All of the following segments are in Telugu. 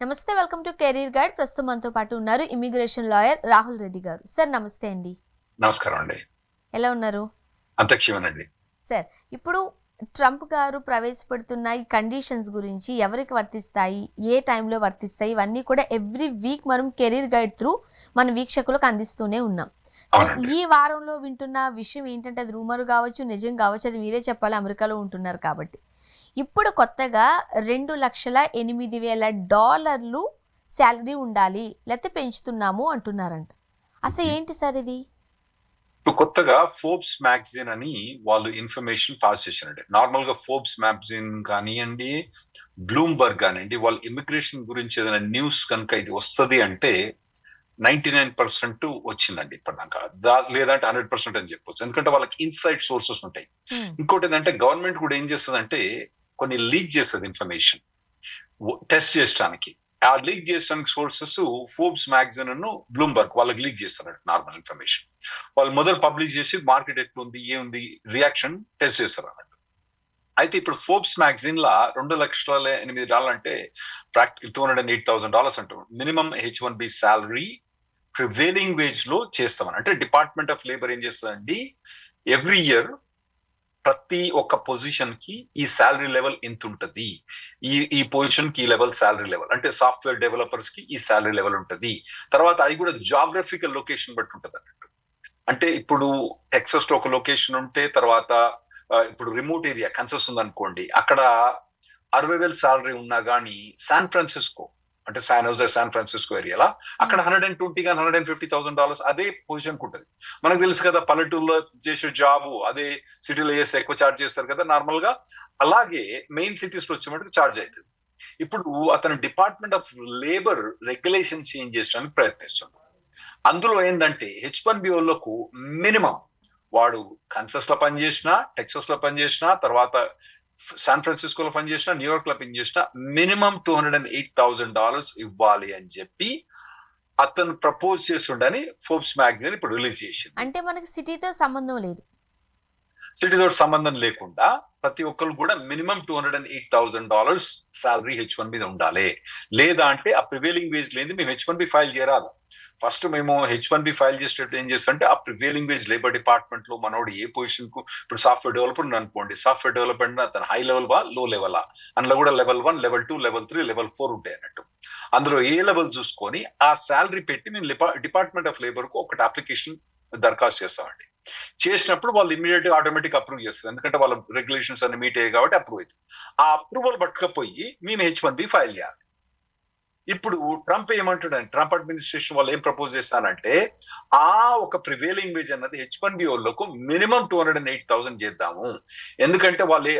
నమస్తే, వెల్కమ్ టు కెరీర్ గైడ్. ప్రస్తుతం మనతో పాటు ఉన్నారు ఇమిగ్రేషన్ లాయర్ రాహుల్ రెడ్డి గారు. సార్ నమస్తే అండి. నమస్కారం అండి. ఎలా ఉన్నారు? అంతక్షేమనండి. సార్, ఇప్పుడు ట్రంప్ గారు ప్రవేశపెడుతున్న ఈ కండిషన్స్ గురించి ఎవరికి వర్తిస్తాయి, ఏ టైంలో వర్తిస్తాయి, ఇవన్నీ కూడా ఎవ్రీ వీక్ మనం కెరీర్ గైడ్ త్రూ మన వీక్షకులకు అందిస్తూనే ఉన్నాం. సో అవునండి. ఈ వారంలో వింటున్న విషయం ఏంటంటే, అది రూమర్ కావచ్చు, నిజం కావచ్చు, అది మీరే చెప్పాలి, అమెరికాలో ఉంటున్నారు కాబట్టి. ఇప్పుడు కొత్తగా $2,08,000 శాలరీ ఉండాలి, లేకపోతే పెంచుతున్నాము అంటున్నారంట. అసలు ఏంటి సార్ ఇది? ఇప్పుడు కొత్తగా ఫోర్బ్స్ మ్యాగజైన్ అని వాళ్ళు ఇన్ఫర్మేషన్ పాస్ చేశారండి. నార్మల్ గా ఫోర్బ్స్ మ్యాగజైన్ కానివ్వండి, బ్లూంబర్గ్ కానివ్వండి, వాళ్ళు ఇమిగ్రేషన్ గురించి ఏదైనా న్యూస్ కనుక ఇది వస్తుంది అంటే 99% వచ్చిందండి ఇప్పటిదాకా. లేదంటే 100% అని చెప్పొచ్చు. ఎందుకంటే వాళ్ళకి ఇన్సైడ్ సోర్సెస్ ఉంటాయి. ఇంకోటి ఏంటంటే గవర్నమెంట్ కూడా ఏం చేస్తుందంటే కొన్ని లీక్ చేస్తుంది ఇన్ఫర్మేషన్ టెస్ట్ చేయడానికి. ఆ లీక్ చేయడానికి సోర్సెస్ ఫోర్బ్స్ మ్యాగజైన్ బ్లూంబర్గ్ వాళ్ళకి లీక్ చేస్తారు నార్మల్ ఇన్ఫర్మేషన్. వాళ్ళు మొదలు పబ్లిష్ చేసి మార్కెట్ ఎట్లుంది, ఏముంది, రియాక్షన్ టెస్ట్ చేస్తారు అన్నట్టు. అయితే ఇప్పుడు ఫోర్బ్స్ మ్యాగజైన్ లా $2,08,000 అంటే ప్రాక్టికల్ $208,000 అంటారు. Minimum H1B salary prevailing veg లో చేస్తామని. అంటే డిపార్ట్మెంట్ ఆఫ్ లేబర్ ఏం చేస్తుందండి, ఎవ్రీ ఇయర్ ప్రతి ఒక్క పొజిషన్ కి ఈ శాలరీ లెవెల్ ఎంత ఉంటది, ఈ పొజిషన్ కి ఈ లెవెల్ శాలరీ లెవెల్, అంటే సాఫ్ట్వేర్ డెవలపర్స్ కి ఈ శాలరీ లెవెల్ ఉంటది. తర్వాత అది కూడా జాగ్రఫికల్ లొకేషన్ బట్టి ఉంటది అన్నట్టు. అంటే ఇప్పుడు టెక్సస్ లో ఒక లొకేషన్ ఉంటే, తర్వాత ఇప్పుడు రిమోట్ ఏరియా కన్సస్ ఉందనుకోండి, అక్కడ 60,000 శాలరీ ఉన్నా గానీ శాన్ ఫ్రాన్సిస్కో అంటే శాన్ ఫ్రాన్సిస్కో ఏరియాలో అక్కడ 120 $150,000 అదే పొజిషన్ ఉంటుంది. మనకు తెలుసు కదా, పల్లెటూరులో చేసే జాబు అదే సిటీలో చేస్తే ఎక్కువ ఛార్జ్ చేస్తారు కదా నార్మల్ గా. అలాగే మెయిన్ సిటీస్ లో వచ్చే మటుకు ఛార్జ్ అవుతుంది. ఇప్పుడు అతను department of labour regulation change చేయడానికి ప్రయత్నిస్తున్నాడు. అందులో ఏంటంటే H1B వాళ్ళకు మినిమం వాడు కన్సస్ లో పనిచేసినా, టెక్సస్ లో పనిచేసినా, తర్వాత శాన్ ఫ్రాన్సిస్కోలో పనిచేసినా, న్యూయార్క్ లో పనిచేసినా మినిమం $208,000 ఇవ్వాలి అని చెప్పి అతను ప్రపోజ్ చేస్తుండని ఫోర్బ్స్ మ్యాగజైన్ ఇప్పుడు రిలీజ్ చేసింది. అంటే మనకి సిటీతో సంబంధం లేదు, సిటీతో సంబంధం లేకుండా ప్రతి ఒక్కరు కూడా మినిమం $208,000 శాలరీ H1B మీద ఉండాలి. లేదా అంటే ఆ ప్రివేలింగ్ వేజ్ లేని మేము H1B ఫైల్ చేయరాదు. ఫస్ట్ మేము H1B ఫైల్ చేసేటప్పుడు ఏం చేస్తుంటే ఆ ప్రివేలింగ్ వేజ్ లేబర్ డిపార్ట్మెంట్ లో మనోడు ఏ పొజిషన్ కు, ఇప్పుడు సాఫ్ట్వేర్ డెవలపర్ అనుకోండి, సాఫ్ట్వేర్ డెవలప్మెంట్ అతను హై లెవెల్ వా లో లెవెలా, అందులో కూడా లెవెల్ 1, లెవెల్ 2, లెవెల్ 3, లెవెల్ 4 ఉంటాయి అన్నట్టు. అందులో ఏ లెవెల్ చూసుకొని ఆ శాలరీ పెట్టి మేము డిపార్ట్మెంట్ ఆఫ్ లేబర్ కు ఒకటి అప్లికేషన్ దరఖాస్తు చేస్తామండి. చేసినప్పుడు వాళ్ళు ఇమీడియట్ గా ఆటోమేటిక్ అప్రూవ్ చేస్తారు. ఎందుకంటే వాళ్ళ రెగ్యులేషన్స్ అన్ని మీట్ అయ్యాయి కాబట్టి అప్రూవ్ అవుతుంది. ఆ అప్రూవల్ పట్టుకపోయి మేము H1B ఫైల్ చేయాలి. ఇప్పుడు ట్రంప్ ఏమంటాడంటే, ట్రంప్ అడ్మినిస్ట్రేషన్ వాళ్ళు ఏం ప్రపోజ్ చేస్తానంటే, ఆ ఒక ప్రివేలింగ్ వేజ్ అన్నది H1B వాళ్ళకు మినిమం 208,000 చేద్దాము. ఎందుకంటే వాళ్ళు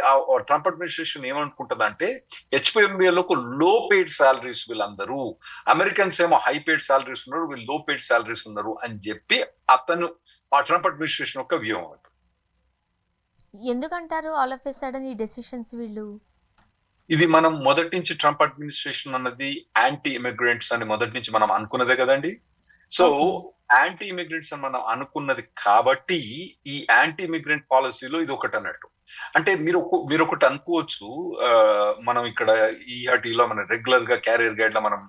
ట్రంప్ అడ్మినిస్ట్రేషన్ ఏమనుకుంటుందంటే H1B వాళ్ళకు లో పెయిడ్ శాలరీస్ వీళ్ళందరూ, అమెరికన్స్ ఏమో హై పెయిడ్ శాలరీస్ ఉన్నారు, వీళ్ళు లో పెయిడ్ శాలరీస్ ఉన్నారు అని చెప్పి అతను ఆ ట్రంప్ అడ్మినిస్ట్రేషన్ యొక్క వ్యూహం. ఎందుకంటారు ఆల్ ఆఫ్ ఎ సడన్ ఈ డెసిషన్స్ వీళ్ళు? ఇది మనం మొదటి నుంచి ట్రంప్ అడ్మినిస్ట్రేషన్ అన్నది యాంటీ ఇమిగ్రెంట్స్ అని మొదటి నుంచి మనం అనుకున్నదే కదండి. సో యాంటీ ఇమిగ్రెంట్స్ అని మనం అనుకున్నది కాబట్టి ఈ యాంటీ ఇమిగ్రెంట్ పాలసీలో ఇది ఒకటి అన్నట్టు. అంటే మీరు ఒకటి అనుకోవచ్చు, మనం ఇక్కడ ఈఆర్టీలో మనం రెగ్యులర్ గా క్యారియర్ గైడ్ లో మనం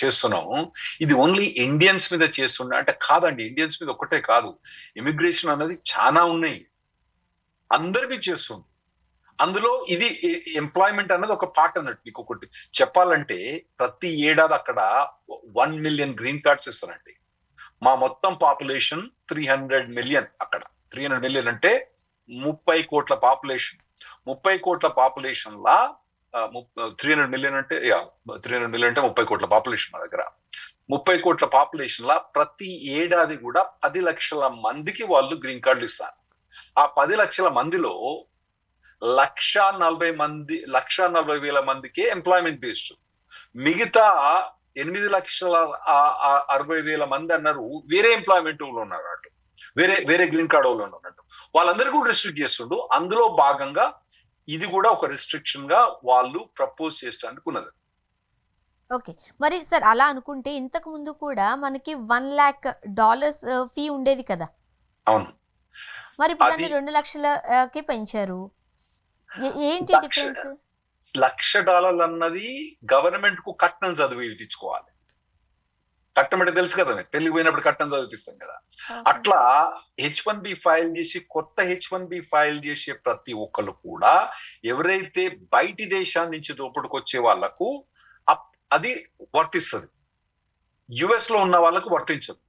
చేస్తున్నాము, ఇది ఓన్లీ ఇండియన్స్ మీద చేస్తున్నా అంటే కాదండి. ఇండియన్స్ మీద ఒకటే కాదు, ఇమిగ్రేషన్ అన్నది చాలా ఉన్నాయి, అందరికీ చేస్తుంది. అందులో ఇది ఎంప్లాయ్మెంట్ అన్నది ఒక పార్ట్ అన్నట్టు. మీకు ఒకటి చెప్పాలంటే ప్రతి ఏడాది అక్కడ 1 మిలియన్ గ్రీన్ కార్డ్స్ ఇస్తారండి. మా మొత్తం పాపులేషన్ 300 మిలియన్. అక్కడ 300 మిలియన్ అంటే 30 కోట్ల పాపులేషన్. 30 కోట్ల పాపులేషన్ లా 300 మిలియన్ అంటే 300 మిలియన్ అంటే 30 కోట్ల పాపులేషన్ మా దగ్గర. 30 కోట్ల పాపులేషన్ లా ప్రతి ఏడాది కూడా 10 లక్షల మందికి వాళ్ళు గ్రీన్ కార్డులు ఇస్తారు. ఆ 10 లక్షల మందిలో 1,40,000 మందికే ఎంప్లాయ్మెంట్ బేస్డ్. మిగతా 8,60,000 మంది అన్నారు వేరే ఎంప్లాయ్మెంట్ వాళ్ళు ఉన్నారు అన్నట్టు, వేరే గ్రీన్ కార్డ్ వాళ్ళు ఉన్నట్టు. వాళ్ళందరికీ కూడా రిస్ట్రిక్ట్ చేస్తుండు. అందులో భాగంగా ఇది కూడా ఒక రిస్ట్రిక్షన్ గా వాళ్ళు ప్రపోజ్ చేయడానికి ఉన్నది. ఓకే, మరి సార్ అలా అనుకుంటే ఇంతకు ముందు కూడా మనకి $1,00,000 ఫీ ఉండేది కదా. అవును. మరి ఇప్పుడు దాన్ని 2 లక్షలకి పెంచారు. ఏంటి డిఫరెన్స్? $1,00,000 అన్నది గవర్నమెంట్ కు కట్నం చదివించుకోవాలి. కట్నం అంటే తెలుసు కదా, పెళ్లికి పోయినప్పుడు కట్నం చదివిపిస్తాం కదా. అట్లా H1B ఫైల్ చేసి కొత్త H1B ఫైల్ చేసే ప్రతి ఒక్కరు కూడా ఎవరైతే బయటి దేశాల నుంచి దోపుడుకొచ్చే వాళ్లకు అది వర్తిస్తుంది, యుఎస్ లో ఉన్న వాళ్ళకు వర్తించదు.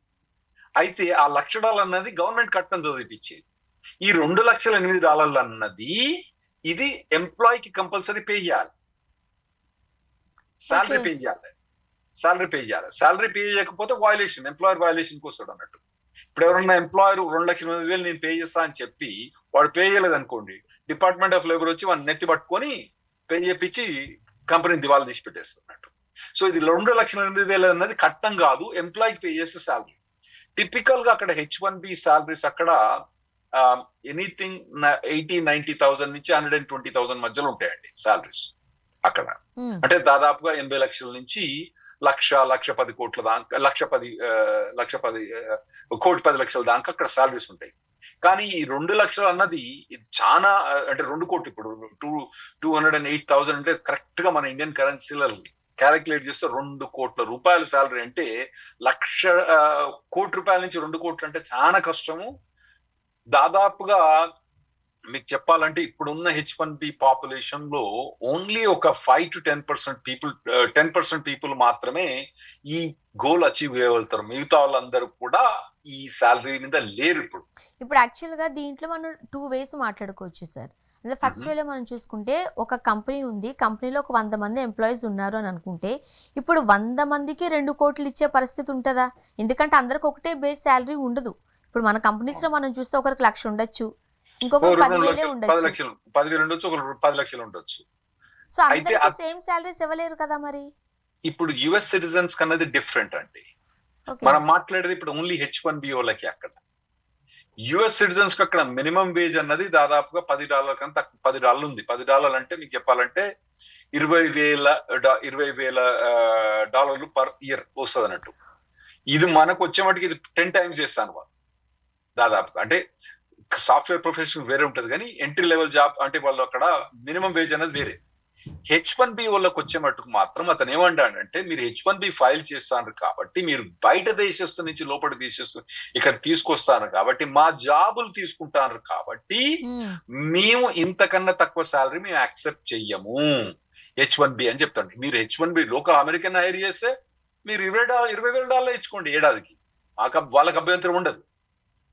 అయితే ఆ $1,00,000 అన్నది గవర్నమెంట్ కట్నం చదివిపించేది. ఈ $2,08,000 అన్నది ఇది ఎంప్లాయీకి కంపల్సరీ పే చేయాలి, శాలరీ పే చేయాలి, శాలరీ పే చేయకపోతే వైలేషన్, ఎంప్లాయర్ వైలేషన్కి వస్తాడు అన్నట్టు. ఇప్పుడు ఎవరన్నా ఎంప్లాయర్ 2,08,000 నేను పే చేస్తా అని చెప్పి వాడు పే చేయలేదు అనుకోండి, డిపార్ట్మెంట్ ఆఫ్ లేబర్ వచ్చి వాడిని నెత్తి పట్టుకొని పే చేపించి కంపెనీని దివాలా తీసి పెట్టేస్తున్నట్టు. సో ఇది 2,08,000 అన్నది కట్నం కాదు, ఎంప్లాయీకి పే చేసే శాలరీ. టిపికల్ గా అక్కడ H1B శాలరీస్ అక్కడ ఎనీథింగ్ 80-90,000 నుంచి 120,000 మధ్యలో ఉంటాయండి శాలరీస్ అక్కడ. అంటే దాదాపుగా 80 లక్షల నుంచి 1,10 కోట్ల దాకా, 1,10 లక్షల దాకా అక్కడ శాలరీస్ ఉంటాయి. కానీ ఈ 2 లక్షలు అన్నది ఇది చాలా, అంటే 2 కోట్లు, ఇప్పుడు 208,000 అంటే కరెక్ట్ గా మన ఇండియన్ కరెన్సీలో క్యాలిక్యులేట్ చేస్తే 2 కోట్ల రూపాయల శాలరీ. అంటే 1,00,000 కోటి రూపాయల నుంచి 2 కోట్లు అంటే చాలా కష్టము. దాదాపుగా మీకు చెప్పాలంటే ఇప్పుడున్న H1B పాపులేషన్ లో ఓన్లీ ఒక 5-10% పీపుల్ 10% పీపుల్ మాత్రమే ఈ గోల్ అచీవ్ చేయగలుగుతారు. మిగతా వాళ్ళందరూ కూడా ఈ శాలరీ మీద లేరు. ఇప్పుడు యాక్చువల్ గా దీంట్లో మనం 2 వేస్ మాట్లాడుకోవచ్చు సార్. అదే ఫస్ట్ వేలో మనం చూసుకుంటే ఒక కంపెనీ ఉంది, కంపెనీలో ఒక 100 మంది ఎంప్లాయీస్ ఉన్నారు అని అనుకుంటే ఇప్పుడు 100 మందికి 2 కోట్లు ఇచ్చే పరిస్థితి ఉంటుందా? ఎందుకంటే అందరికి ఒకటే బేస్ శాలరీ ఉండదు. ఇప్పుడు మన కంపెనీస్ లో మనం చూస్తే ఒకరికి 1,00,000 ఉండొచ్చు, ఇంకొకరు 10,000 ఉండొచ్చు, 10,000 ఉండొచ్చు, ఒకరు 10 లక్షలు ఉండొచ్చు. సో అందరికి సేమ్ శాలరీస్ ఇవ్వలేరు కదా మరి. ఇప్పుడు యుఎస్ సిటిజన్స్ కన్నది డిఫరెంట్ అండి. మనం మాట్లాడేది ఇప్పుడు ఓన్లీ H1B వాళ్ళకి. అక్కడ యుఎస్ సిటిజన్స్ కి అక్కడ మినిమం వేజ్ అన్నది దాదాపుగా $10 కన్నా తక్కువ, $10 ఉంది. $10 అంటే మీకు చెప్పాలంటే $20,000 పర్ ఇయర్ వస్తుంది అన్నట్టు. ఇది మనకు వచ్చే మటుకు ఇది 10 times చేస్తాను వాళ్ళు దాదాపుగా. అంటే సాఫ్ట్వేర్ ప్రొఫెషన్ వేరే ఉంటది, కానీ ఎంట్రీ లెవెల్ జాబ్ అంటే వాళ్ళు అక్కడ మినిమం వేజ్ అనేది వేరే. H1B వాళ్ళకి వచ్చే మట్టుకు మాత్రం అతను ఏమంటాడంటే, మీరు H1B ఫైల్ చేస్తాను కాబట్టి మీరు బయట దేశస్తు నుంచి లోపలి దేశస్తు ఇక్కడ తీసుకొస్తాను కాబట్టి మా జాబులు తీసుకుంటాను కాబట్టి మేము ఇంతకన్నా తక్కువ శాలరీ మేము యాక్సెప్ట్ చెయ్యము H1B అని చెప్తాండి. మీరు H1B లోకల్ అమెరికన్ హైర్ చేస్తే మీరు $20,000 ఇచ్చుకోండి ఏడాదికి, వాళ్ళకి అభ్యంతరం ఉండదు,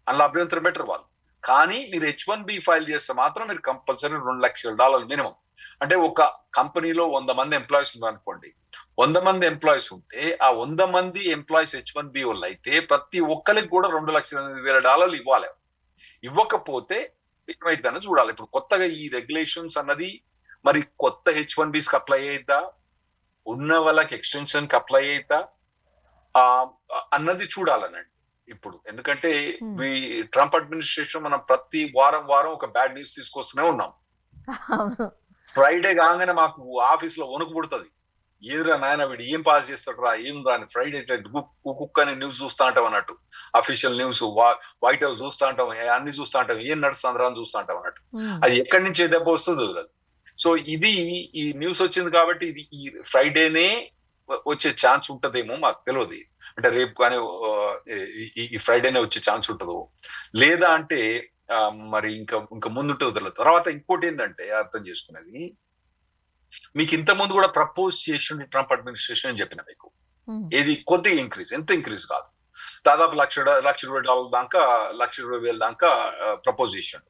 అందులో అభ్యంతరం బెటర్ వాళ్ళు. కానీ మీరు H1B ఫైల్ చేస్తే మాత్రం మీరు కంపల్సరీ $2,00,000 మినిమం. అంటే ఒక కంపెనీలో 100 మంది ఎంప్లాయీస్ ఉన్నారనుకోండి, 100 మంది ఎంప్లాయీస్ ఉంటే ఆ 100 మంది ఎంప్లాయీస్ H1B వాళ్ళు అయితే ప్రతి ఒక్కరికి కూడా $2,08,000 ఇవ్వాలి. ఇవ్వకపోతే ఏమైందని చూడాలి. ఇప్పుడు కొత్తగా ఈ రెగ్యులేషన్స్ అన్నది మరి కొత్త H1Bs కి అప్లై అయిద్దా, ఉన్న వాళ్ళకి ఎక్స్టెన్షన్ కి అప్లై అయిద్దా అన్నది చూడాలనండి ఇప్పుడు. ఎందుకంటే ట్రంప్ అడ్మినిస్ట్రేషన్ మనం ప్రతి వారం ఒక బ్యాడ్ న్యూస్ తీసుకొస్తూనే ఉన్నాం. ఫ్రైడే కాగానే మాకు ఆఫీస్ లో వణుకు పుడుతుంది, ఏదిరా నాయన వీడు ఏం పాస్ చేస్తాడు రా, ఏం రాని ఫ్రైడే కుక్ అని న్యూస్ చూస్తా అంటాం అన్నట్టు, అఫీషియల్ న్యూస్, వైట్ హౌస్ చూస్తా అంటాం, అన్ని చూస్తా అంటాం, ఏం నడుస్తుంది అని చూస్తా అంటాం అన్నట్టు. అది ఎక్కడి నుంచి దెబ్బ వస్తుందో తెలియదు. సో ఇది ఈ న్యూస్ వచ్చింది కాబట్టి ఇది ఈ ఫ్రైడేనే వచ్చే ఛాన్స్ ఉంటదేమో మాకు తెలియదు. అంటే రేపు కానీ ఈ ఫ్రైడేనే వచ్చే ఛాన్స్ ఉంటుందో లేదా అంటే మరి ఇంకా ముందుంటుందో తెలియదు. తర్వాత ఇంకోటి ఏంటంటే అర్థం చేసుకునేది, మీకు ఇంత ముందు కూడా ప్రపోజ్ చేసింది ట్రంప్ అడ్మినిస్ట్రేషన్ అని చెప్పిన మీకు, ఏది కొద్దిగా ఇంక్రీజ్, ఎంత ఇంక్రీజ్ కాదు, దాదాపు $1,20,000 దాకా, $1,20,000 దాకా ప్రపోజ్ చేసిండు.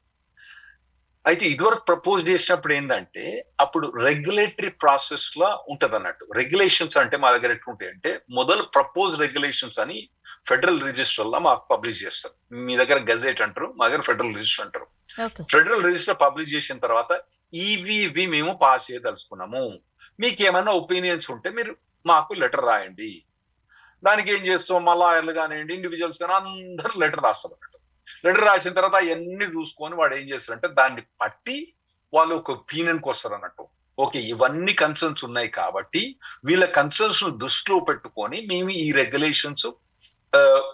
అయితే ఇదివరకు ప్రపోజ్ చేసినప్పుడు ఏంటంటే అప్పుడు రెగ్యులేటరీ ప్రాసెస్ లా ఉంటది అన్నట్టు. రెగ్యులేషన్స్ అంటే మా దగ్గర ఎట్లుంటాయి అంటే, మొదలు ప్రపోజ్ రెగ్యులేషన్స్ అని ఫెడరల్ రిజిస్టర్ లో మాకు పబ్లిష్ చేస్తారు. మీ దగ్గర గజెట్ అంటారు, మా దగ్గర ఫెడరల్ రిజిస్టర్ అంటారు. ఫెడరల్ రిజిస్టర్ పబ్లిష్ చేసిన తర్వాత ఇవి మేము పాస్ చేయదలుచుకున్నాము, మీకు ఏమైనా ఒపీనియన్స్ ఉంటే మీరు మాకు లెటర్ రాయండి. దానికి ఏం చేస్తాం, మా లాయర్లు కానివ్వండి, ఇండివిజువల్స్ కానీ అందరూ లెటర్ రాస్తారు అన్నట్టు. లెటర్ రాసిన తర్వాత అవన్నీ చూసుకొని వాడు ఏం చేస్తారంటే దాన్ని పట్టి వాళ్ళు ఒక ఒపీనియన్కి వస్తారు అన్నట్టు. ఓకే, ఇవన్నీ కన్సర్న్స్ ఉన్నాయి కాబట్టి వీళ్ళ కన్సర్న్స్ దృష్టిలో పెట్టుకొని మేము ఈ రెగ్యులేషన్స్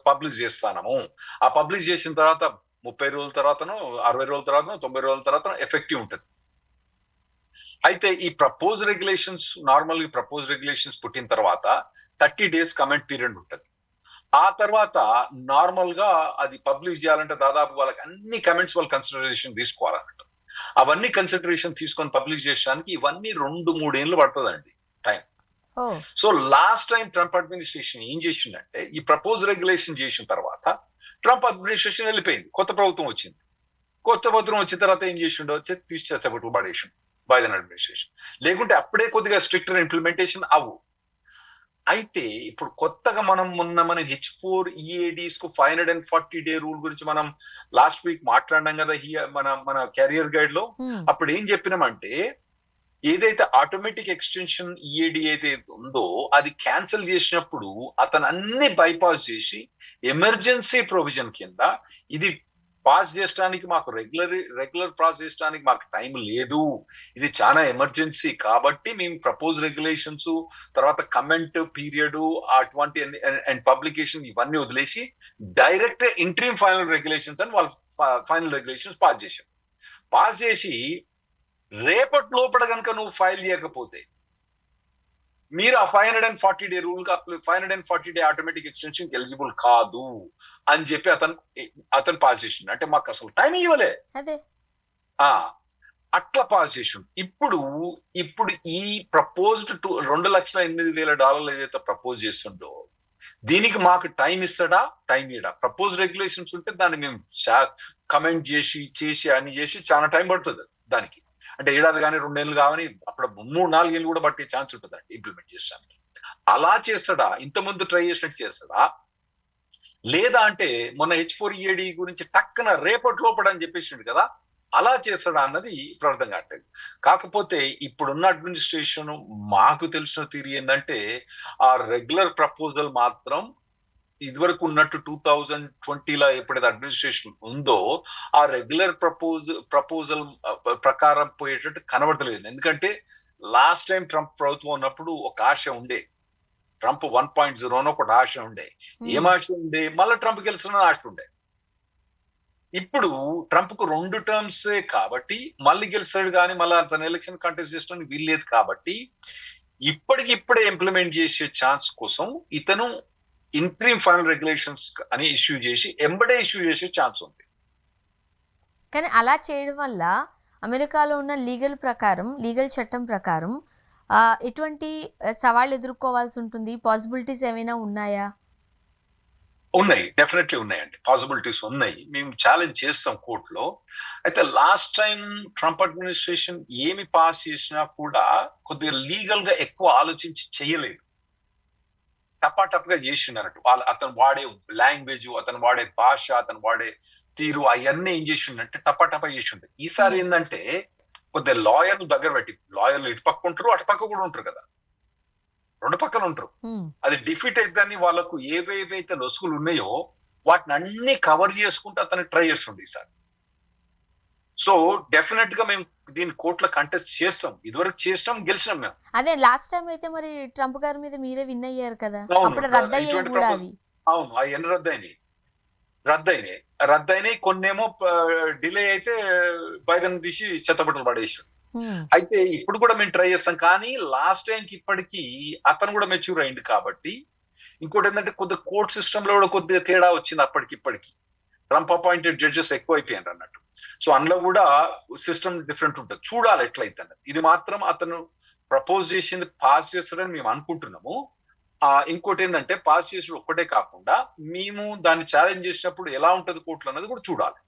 పబ్లిష్ చేస్తాము. ఆ పబ్లిష్ చేసిన తర్వాత 30 రోజుల తర్వాతనో, 60 రోజుల తర్వాతనో, 90 రోజుల తర్వాత ఎఫెక్టివ్ ఉంటుంది. అయితే ఈ ప్రపోజ్ రెగ్యులేషన్స్ నార్మల్ గా ప్రపోజ్ రెగ్యులేషన్స్ పుట్టిన తర్వాత 30 days కమెంట్ పీరియడ్ ఉంటుంది. ఆ తర్వాత నార్మల్ గా అది పబ్లిష్ చేయాలంటే దాదాపు వాళ్ళకి అన్ని కమెంట్స్ వాళ్ళు కన్సిడరేషన్ తీసుకోవాలన్నట్టు. అవన్నీ కన్సిడరేషన్ తీసుకొని పబ్లిష్ చేయడానికి ఇవన్నీ 2-3 ఏళ్ళు పడుతుందండి time. So last time Trump administration ఏం చేసిందంటే ఈ ప్రపోజ్ రెగ్యులేషన్ చేసిన తర్వాత ట్రంప్ అడ్మినిస్ట్రేషన్ వెళ్ళిపోయింది, కొత్త ప్రభుత్వం వచ్చింది. కొత్త ప్రభుత్వం వచ్చిన తర్వాత ఏం చేసిండో తీసి చెత్తబుట్లు పడేసిండు బైడెన్ అడ్మినిస్ట్రేషన్. లేకుంటే అప్పుడే కొద్దిగా స్ట్రిక్టర్ ఇంప్లిమెంటేషన్ అవ్వు. అయితే ఇప్పుడు కొత్తగా మనం మన H4 EADs కు 540 day రూల్ గురించి మనం లాస్ట్ వీక్ మాట్లాడినాం కదా మన కెరియర్ గైడ్ లో. అప్పుడు ఏం చెప్పినామంటే ఏదైతే ఆటోమేటిక్ ఎక్స్టెన్షన్ EAD అయితే ఉందో అది క్యాన్సిల్ చేసినప్పుడు అతను అన్ని బైపాస్ చేసి ఎమర్జెన్సీ ప్రొవిజన్ కింద ఇది పాస్ చేయడానికి మాకు రెగ్యులర్ పాస్ చేయడానికి మాకు టైం లేదు, ఇది చాలా ఎమర్జెన్సీ కాబట్టి మేము ప్రపోజ్ రెగ్యులేషన్స్ తర్వాత కమెంట్ పీరియడ్ అటువంటి అండ్ పబ్లికేషన్ ఇవన్నీ వదిలేసి డైరెక్ట్ ఇంట్రీమ్ ఫైనల్ రెగ్యులేషన్స్ అని వాళ్ళు ఫైనల్ రెగ్యులేషన్స్ పాస్ చేసి రేపటి లోపల కనుక నువ్వు ఫైల్ చేయకపోతే మీరు ఆ 540 day rule 540 day automatic extension eligible కాదు అని చెప్పి అతను పాస్ చేసిండు. అంటే మాకు అసలు టైం ఇవ్వలే, అట్లా పాస్ చేసిండు. ఇప్పుడు ఈ ప్రపోజ్డ్ $2,08,000 ఏదైతే ప్రపోజ్ చేస్తుండో దీనికి మాకు టైం ఇస్తాడా, టైం ఇవ్వడా? ప్రపోజ్ రెగ్యులేషన్స్ ఉంటే దాన్ని మేము కమెంట్ చేసి అని చేసి చాలా టైం పడుతుంది దానికి. అంటే ఏడాది కానీ 2 ఏళ్ళు కావని అప్పుడు 3-4 ఏళ్ళు కూడా పట్టే ఛాన్స్ ఉంటుందండి ఇంప్లిమెంట్ చేసడానికి. అలా చేస్తాడా, ఇంతకుముందు ట్రై చేసినట్టు చేస్తాడా, లేదా అంటే మొన్న H4 EAD గురించి టక్కన రేపటి లోపల అని చెప్పేసిండు కదా, అలా చేస్తాడా అన్నది ఇప్పుడు అర్థం కావట్లేదు. కాకపోతే ఇప్పుడున్న అడ్మినిస్ట్రేషన్ మాకు తెలిసిన థియరీ ఏంటంటే ఆ రెగ్యులర్ ప్రపోజల్ మాత్రం ఇదివరకు ఉన్నట్టు 2020లో ఎప్పుడైతే అడ్మినిస్ట్రేషన్ ఉందో ఆ రెగ్యులర్ ప్రపోజల్ ప్రకారం పోయేటట్టు కనబడలేదు. ఎందుకంటే లాస్ట్ టైం ట్రంప్ ప్రభుత్వం ఉన్నప్పుడు ఒక ఆశ ఉండే, ట్రంప్ 1.0 అని ఒక ఆశ ఉండే. ఏం ఆశ ఉండే? మళ్ళీ ట్రంప్ గెలిచిన ఆశ ఉండే. ఇప్పుడు ట్రంప్ కు 2 terms కాబట్టి మళ్ళీ గెలిచాడు కానీ మళ్ళీ తన ఎలక్షన్ కంటెస్ట్ చేయడానికి వీల్లేదు కాబట్టి ఇప్పటికిప్పుడే ఇంప్లిమెంట్ చేసే ఛాన్స్ కోసం ఇతను ఇంట్రీమ్ ఫైనల్ రెగ్యులేషన్స్ అని ఇష్యూ చేసి ఎంబడే ఇష్యూ చేసే ఛాన్స్ ఉంది. కానీ అలా చేయడం వల్ల అమెరికాలో ఉన్న లీగల్ చట్టం ప్రకారం ఎటువంటి సవాళ్ళు ఎదుర్కోవాల్సి ఉంటుంది? పాసిబిలిటీస్ ఏమైనా ఉన్నాయా? ఉన్నాయి, డెఫినెట్లీ ఉన్నాయండి, పాసిబిలిటీస్ ఉన్నాయి. మేము ఛాలెంజ్ చేస్తాం కోర్టులో. అయితే లాస్ట్ టైం ట్రంప్ అడ్మినిస్ట్రేషన్ ఏమి పాస్ చేసినా కూడా కొద్దిగా లీగల్ గా ఎక్కువ ఆలోచించి చేయలేదు, టపాటప్గా చేసిండు అన్నట్టు. అతను వాడే లాంగ్వేజ్, అతను వాడే భాష, అతను వాడే తీరు అవన్నీ ఏం చేసిండంటే టపాటపా చేసిండు. ఈసారి ఏంటంటే కొద్దిగా లాయర్లు దగ్గర పెట్టి, లాయర్లు ఇటు పక్క ఉంటారు అటు పక్క కూడా ఉంటారు కదా, 2 పక్కన ఉంటారు. అది డిఫీట్ అయిద్దని వాళ్ళకు ఏవేవైతే లొసుగులు ఉన్నాయో వాటిని అన్ని కవర్ చేసుకుంటూ అతను ట్రై చేస్తుండే ఈసారి. సో డెఫినెట్ గా మేము దీన్ని కోర్టులో కంటెస్ట్ చేస్తాం, ఇదివరకు చేస్తాం, గెలిచినాం మేము. అదే లాస్ట్ టైం అయితే మరి ట్రంప్ గారి మీద మీరే విన్ అయ్యారు కదా, అప్పుడు రద్దయ్యాయి కూడా అవి. అవును, అవన్నీ రద్దయినాయి కొన్నేమో డిలే అయితే బైడెన్ తీసి చెత్తబట్టలు పడేసాడు. అయితే ఇప్పుడు కూడా మేము ట్రై చేస్తాం, కానీ లాస్ట్ టైంకి ఇప్పటికీ అతను కూడా మెచ్యూర్ అయింది కాబట్టి. ఇంకోటి ఏంటంటే కొద్దిగా కోర్ట్ సిస్టమ్ లో కూడా కొద్దిగా తేడా వచ్చింది అప్పటికిప్పటికి. ట్రంప్ అపాయింటెడ్ జడ్జెస్ ఎక్కువ అయిపోయారు అన్నట్టు. సో అందులో కూడా సిస్టమ్ డిఫరెంట్ ఉంటుంది, చూడాలి ఎట్లయితే అన్నది. ఇది మాత్రం అతను ప్రపోజ్ చేసింది పాస్ చేస్తాడని మేము అనుకుంటున్నాము. ఇంకోటి ఏంటంటే పాస్ చేసిన ఒక్కటే కాకుండా మేము దాన్ని ఛాలెంజ్ చేసినప్పుడు ఎలా ఉంటది కోర్టులో అన్నది కూడా చూడాలి.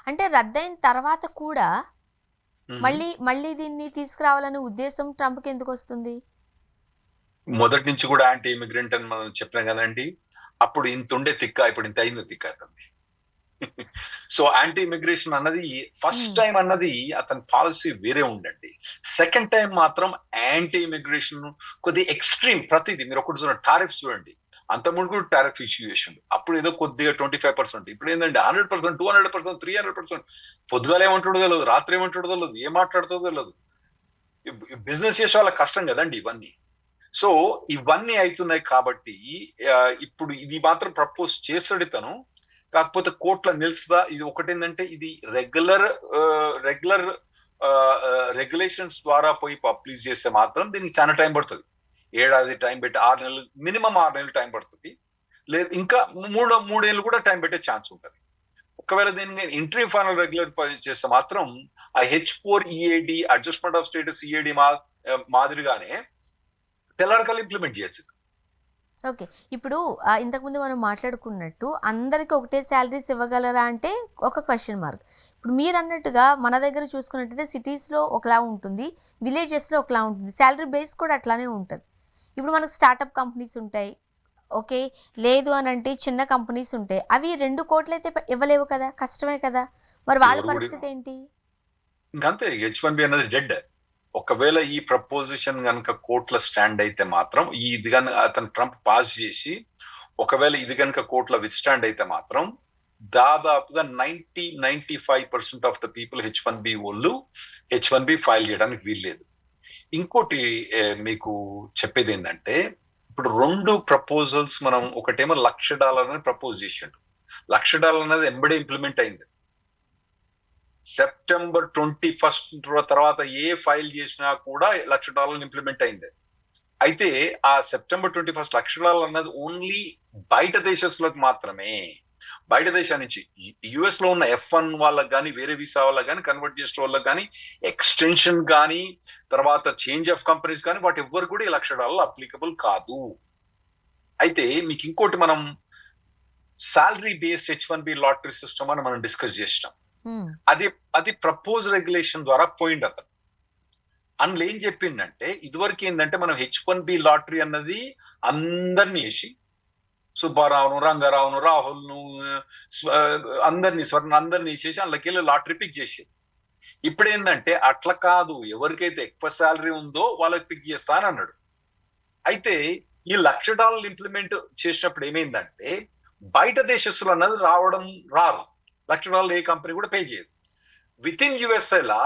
అంటే రద్దయిన తర్వాత కూడా మళ్ళీ దీన్ని తీసుకురావాలనే ఉద్దేశం ట్రంప్ కి ఎందుకు వస్తుంది? మొదటి నుంచి కూడా యాంటీ ఇమిగ్రెంట్ అని మనం చెప్పినాం కదండి. అప్పుడు ఇంత ఉండే తిక్క, ఇప్పుడు ఇంత అయింది తిక్క అవుతుంది. సో యాంటీ ఇమిగ్రేషన్ అన్నది ఫస్ట్ టైం అన్నది అతని పాలసీ వేరే ఉండండి. సెకండ్ టైం మాత్రం యాంటీ ఇమిగ్రేషన్ కొద్ది ఎక్స్ట్రీమ్. ప్రతిదీ మీరు ఒకటి చూడండి, టారిఫ్స్ చూడండి, అంత ముందు కూడా టారిఫ్ ఇష్యూ చేసిండు. అప్పుడు ఏదో కొద్దిగా 25%, ఇప్పుడు ఏంటంటే 100%, 200%, 300%. పొద్దుగాల ఏమంటాడో తెలియదు, రాత్రి ఏమంటాడో తెలియదు, ఏం మాట్లాడుతుందో తెలియదు. బిజినెస్ చేసే వాళ్ళకి కష్టం కదండి ఇవన్నీ. సో ఇవన్నీ అవుతున్నాయి కాబట్టి ఇప్పుడు ఇది మాత్రం ప్రపోజ్ చేస్తాడు తను. కాకపోతే కోర్టులో నిలుస్తుందా? ఇది ఒకటేంటంటే ఇది రెగ్యులర్ రెగ్యులేషన్స్ ద్వారా పోయి పబ్లిష్ చేస్తే మాత్రం దీనికి చాలా టైం పడుతుంది. ఏడాది టైం పెట్టి 6 నెలలు మినిమం 6 నెలలు టైం పడుతుంది. లేదు ఇంకా 3 ఏళ్ళు కూడా టైం పెట్టే ఛాన్స్ ఉంటుంది. ఒకవేళ దీన్ని ఎంట్రీ ఫైనల్ రెగ్యులర్ చేస్తే మాత్రం ఆ H4EAD adjustment of status EAD మాదిరిగానే తెల్లారికల్లా ఇంప్లిమెంట్ చేయొచ్చు. ఓకే. ఇప్పుడు ఇంతకుముందు మనం మాట్లాడుకున్నట్టు అందరికి ఒకటే శాలరీస్ ఇవ్వగలరా అంటే ఒక క్వశ్చన్ మార్క్. ఇప్పుడు మీరు అన్నట్టుగా మన దగ్గర చూసుకున్నట్టయితే సిటీస్లో ఒకలా ఉంటుంది, విలేజెస్లో ఒకలా ఉంటుంది, శాలరీ బేస్ కూడా అట్లానే ఉంటుంది. ఇప్పుడు మనకు స్టార్టప్ కంపెనీస్ ఉంటాయి, ఓకే. లేదు అని అంటే చిన్న కంపెనీస్ ఉంటాయి. అవి 2 కోట్లు అయితే ఇవ్వలేవు కదా, కష్టమే కదా. మరి వాళ్ళ పరిస్థితి ఏంటి? ఇంకంతే, H1B అనేది డెడ్. ఒకవేళ ఈ ప్రపోజిషన్ కనుక కోర్టుల స్టాండ్ అయితే మాత్రం ఇది కనుక అతను ట్రంప్ పాస్ చేసి ఒకవేళ ఇది కనుక కోర్టుల విస్టాండ్ అయితే మాత్రం దాదాపుగా 95% ఆఫ్ ద పీపుల్ H1B వాళ్ళు H1B ఫైల్ చేయడానికి వీల్లేదు. ఇంకోటి మీకు చెప్పేది ఏంటంటే, ఇప్పుడు 2 ప్రపోజల్స్ మనం ఒకటేమో $1,00,000 అని ప్రపోజ్ చేసిండు. $1,00,000 అనేది ఎంబడే ఇంప్లిమెంట్ అయింది. సెప్టెంబర్ 21 తర్వాత ఏ ఫైల్ చేసినా కూడా $1,00,000 ఇంప్లిమెంట్ అయింది. అయితే ఆ సెప్టెంబర్ 21 $1,00,000 అన్నది ఓన్లీ బయట దేశస్తులకు మాత్రమే. బయట దేశం నుంచి యుఎస్ లో ఉన్న F1 వాళ్ళకి కానీ వేరే వీసా వాళ్ళకి కానీ కన్వర్ట్ చేసే వాళ్ళకి కానీ ఎక్స్టెన్షన్ కానీ తర్వాత చేంజ్ ఆఫ్ కంపెనీస్ కానీ వాటి ఎవ్వరు కూడా $1,00,000 అప్లికబుల్ కాదు. అయితే మీకు ఇంకోటి, మనం salary based H1B lottery system అని మనం డిస్కస్ చేసినాం. అది ప్రపోజ్ రెగ్యులేషన్ ద్వారా పోయింది అతను. అందులో ఏం చెప్పిందంటే, ఇదివరకు ఏంటంటే మనం H1B లాటరీ అన్నది అందరినీ వేసి సుబ్బారావును, రంగారావును, రాహుల్ను, అందరినీ వేసేసి అందులోకి లాటరీ పిక్ చేసేది. ఇప్పుడు ఏంటంటే అట్లా కాదు, ఎవరికైతే ఎక్కువ శాలరీ ఉందో వాళ్ళకి పిక్ చేస్తా అని అన్నాడు. అయితే ఈ $1,00,000 ఇంప్లిమెంట్ చేసినప్పుడు ఏమైందంటే, బయట దేశస్తులు అన్నది రారు. $1,00,000 ఏ కంపెనీ కూడా పే చేయదు. With in USA law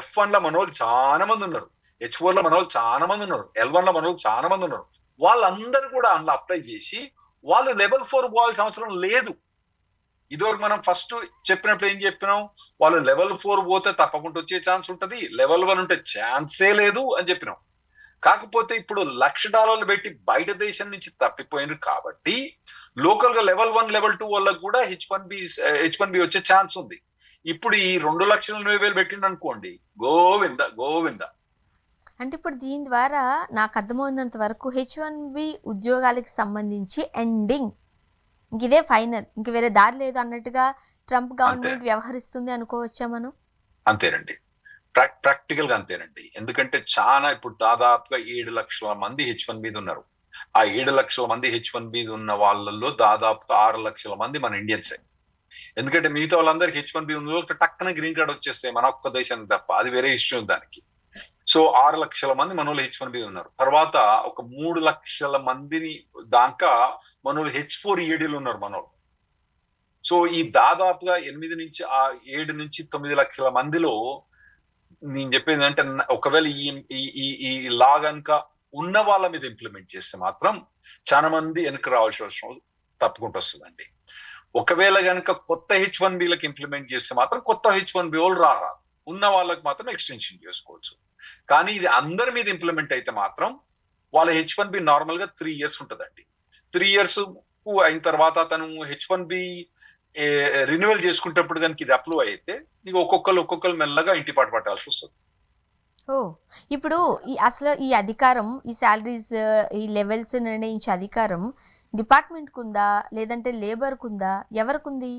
F1 లో మన వాళ్ళు చాలా మంది ఉన్నారు, H4 లో మన వాళ్ళు చాలా మంది ఉన్నారు, L1 లో మన వాళ్ళు చాలా మంది ఉన్నారు. వాళ్ళందరూ కూడా అందులో అప్లై చేసి వాళ్ళు లెవెల్ 4 పోవాల్సిన అవసరం లేదు. ఇదివరకు మనం ఫస్ట్ చెప్పినప్పుడు ఏం చెప్పినాం, వాళ్ళు లెవెల్ 4 పోతే తప్పకుండా వచ్చే ఛాన్స్ ఉంటుంది, లెవెల్ 1 ఉంటే ఛాన్సే లేదు అని చెప్పినాం. కాకపోతే ఇప్పుడు $1,00,000 పెట్టి బయట దేశం నుంచి తప్పిపోయినారు కాబట్టి లోకల్ గా లెవెల్ 1 లెవెల్ 2 వాళ్ళకి కూడా H1B వచ్చే ఛాన్స్ ఉంది. ఇప్పుడు ఈ 2,80,000 పెట్టిండు అనుకోండి, గోవింద. అంటే ఇప్పుడు దీని ద్వారా నాకు అర్థమైనంత వరకు H1B ఉద్యోగాలకు సంబంధించి ఎండింగ్, ఇంక ఇదే ఫైనల్, ఇంక వేరే దారి లేదు అన్నట్టుగా ట్రంప్ గవర్నమెంట్ వ్యవహరిస్తుంది అనుకోవచ్చా మనం? అంతేనండి, ప్రాక్టికల్ గా అంతేనండి. ఎందుకంటే చాలా ఇప్పుడు దాదాపుగా 7 లక్షల మంది H1B ఉన్నారు. ఆ 7 లక్షల మంది H1B ఉన్న వాళ్ళల్లో దాదాపుగా 6 లక్షల మంది మన ఇండియన్సే. ఎందుకంటే మిగతా వాళ్ళందరికీ H1B ఉన్న టక్కన గ్రీన్ కార్డ్ వచ్చేస్తాయి మన ఒక్క దేశానికి తప్ప, అది వేరే ఇష్యూ దానికి. సో 6 లక్షల మంది మనోళ్ళు H1B ఉన్నారు. తర్వాత ఒక 3 లక్షల మందిని దాకా మనోళ్ళు H4EADలు ఉన్నారు మనోళ్ళు. సో ఈ దాదాపుగా 7 నుంచి 9 లక్షల మందిలో నేను చెప్పేది అంటే, ఒకవేళ ఈ లా కనుక ఉన్న వాళ్ళ మీద ఇంప్లిమెంట్ చేస్తే మాత్రం చాలా మంది వెనక్కి రావాల్సిన అవసరం తప్పకుండా వస్తుందండి. ఒకవేళ కనుక కొత్త H1Bలకు ఇంప్లిమెంట్ చేస్తే మాత్రం కొత్త H1B వాళ్ళు రారు, ఉన్న వాళ్ళకి మాత్రం ఎక్స్టెన్షన్ చేసుకోవచ్చు. కానీ ఇది అందరి మీద ఇంప్లిమెంట్ అయితే మాత్రం వాళ్ళ H1B నార్మల్ గా 3 years ఉంటుందండి. 3 years అయిన తర్వాత తను H1B రిన్యూవల్ చేసుకునేటప్పుడు దానికి ఇది అప్రూవ్ అయితే నీకు ఒక్కొక్కరు మెల్లగా ఇంటి పాటు పట్టాల్సి వస్తుంది. ఓ, ఇప్పుడు అసలు ఈ అధికారం, ఈ శాలరీస్, ఈ లెవెల్స్ నిర్ణయించే అధికారం డిపార్ట్మెంట్కి ఉందా లేదంటే లేబర్కి ఉందా, ఎవరికి ఉంది?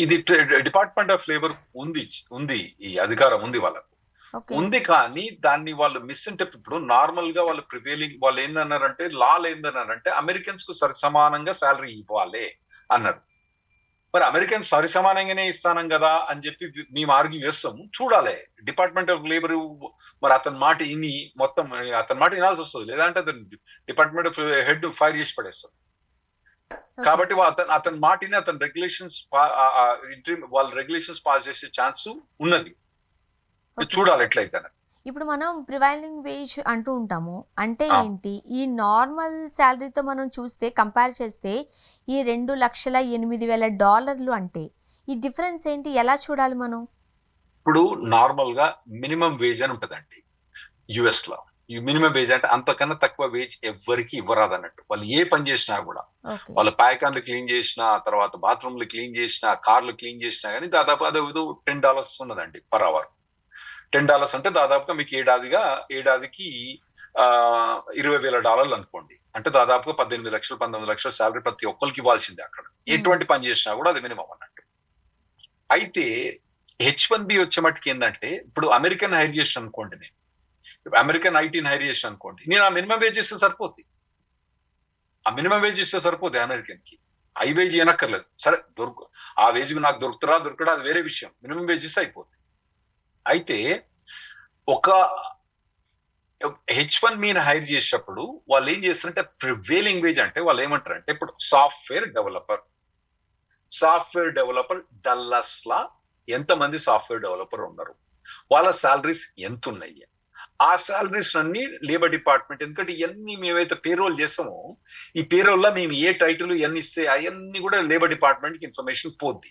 ఇది డిపార్ట్మెంట్ ఆఫ్ లేబర్ ఉంది, ఈ అధికారం ఉంది వాళ్ళకు ఉంది. కానీ దాన్ని వాళ్ళు మిస్ఇంటర్ప్రిట్, ఇప్పుడు నార్మల్ గా వాళ్ళు ప్రివేలింగ్ వాళ్ళు ఏందన్నారంటే, లాలు ఏందన్నారంటే అమెరికన్స్ కు సరిసమానంగా శాలరీ ఇవ్వాలి అన్నారు. మరి అమెరికన్స్ సరిసమానంగానే ఇస్తానం కదా అని చెప్పి మేము ఆర్గ్యూ చేస్తాము. చూడాలి డిపార్ట్మెంట్ ఆఫ్ లేబర్ మరి అతని మాట మొత్తం అతని మాట వినాల్సి వస్తుంది, లేదంటే అతను డిపార్ట్మెంట్ ఆఫ్ హెడ్ ఫైర్ చేసి పడేస్తారు. కాబట్టి అతని మాటిని అతని రెగ్యులేషన్స్ వాళ్ళ రెగ్యులేషన్స్ పాస్ చేసే ఛాన్స్ ఉన్నది. చూడాలి ఎట్లయితే. ఇప్పుడు మనం ప్రివైలింగ్ వేజ్ అంటూ ఉంటాము, అంటే ఏంటి? ఈ నార్మల్ శాలరీతో మనం చూస్తే కంపేర్ చేస్తే ఈ $2,08,000 అంటే ఈ డిఫరెన్స్ ఏంటి, ఎలా చూడాలి మనం? ఇప్పుడు నార్మల్ గా మినిమం వేజ్ అని ఉంటదండి యుఎస్ లో. ఈ మినిమం వేజ్ అంటే అంతకన్నా తక్కువ వేజ్ ఎవ్వరికి ఇవ్వరాదు అన్నట్టు. వాళ్ళు ఏ పని చేసినా కూడా, ఓకే. వాళ్ళ పాయకాన్లు క్లీన్ చేసినా, తర్వాత బాత్రూమ్లు క్లీన్ చేసినా, కార్లు క్లీన్ చేసినా కానీ దాదాపు అది $10 ఉన్నదండి పర్ అవర్. $10 అంటే దాదాపుగా మీకు ఏడాదికి $20,000 అనుకోండి. అంటే దాదాపుగా 18 లక్షలు 19 లక్షల శాలరీ ప్రతి ఒక్కరికి ఇవ్వాల్సిందే అక్కడ. ఎటువంటి పని చేసినా కూడా అది మినిమం అన్నట్టు. అయితే H1B వచ్చే మట్టుకు ఏంటంటే, ఇప్పుడు అమెరికన్ హైర్ చేసిన అనుకోండి, నేను అమెరికన్ ఐటీని హైర్ చేసిన అనుకోండి, నేను ఆ మినిమం వేజ్ ఇస్తే సరిపోద్ది. ఆ మినిమం వేజ్ ఇస్తే సరిపోద్ది అమెరికన్ కి. హై వేజ్ ఇవ్వనక్కర్లేదు. సరే ఆ వేజ్ నాకు దొరకడా అది వేరే విషయం. మినిమం వేజ్ ఇస్తే అయిపోద్ది. అయితే ఒక H1B హైర్ చేసేటప్పుడు వాళ్ళు ఏం చేస్తారంటే, ప్రివేలింగ్ వేజ్ అంటే వాళ్ళు ఏమంటారంటే, ఇప్పుడు సాఫ్ట్వేర్ డెవలపర్ డల్లస్ లా ఎంతమంది సాఫ్ట్వేర్ డెవలపర్ ఉన్నారు, వాళ్ళ సాలరీస్ ఎంత ఉన్నాయి, ఆ సాలరీస్ అన్ని లేబర్ డిపార్ట్మెంట్, ఎందుకంటే ఇవన్నీ మేమైతే పేరోల్ చేస్తామో ఈ పేరోల్ లో మేము ఏ టైటిల్ ఇవన్నీ ఇస్తే అవన్నీ కూడా లేబర్ డిపార్ట్మెంట్ కి ఇన్ఫర్మేషన్ పోద్ది.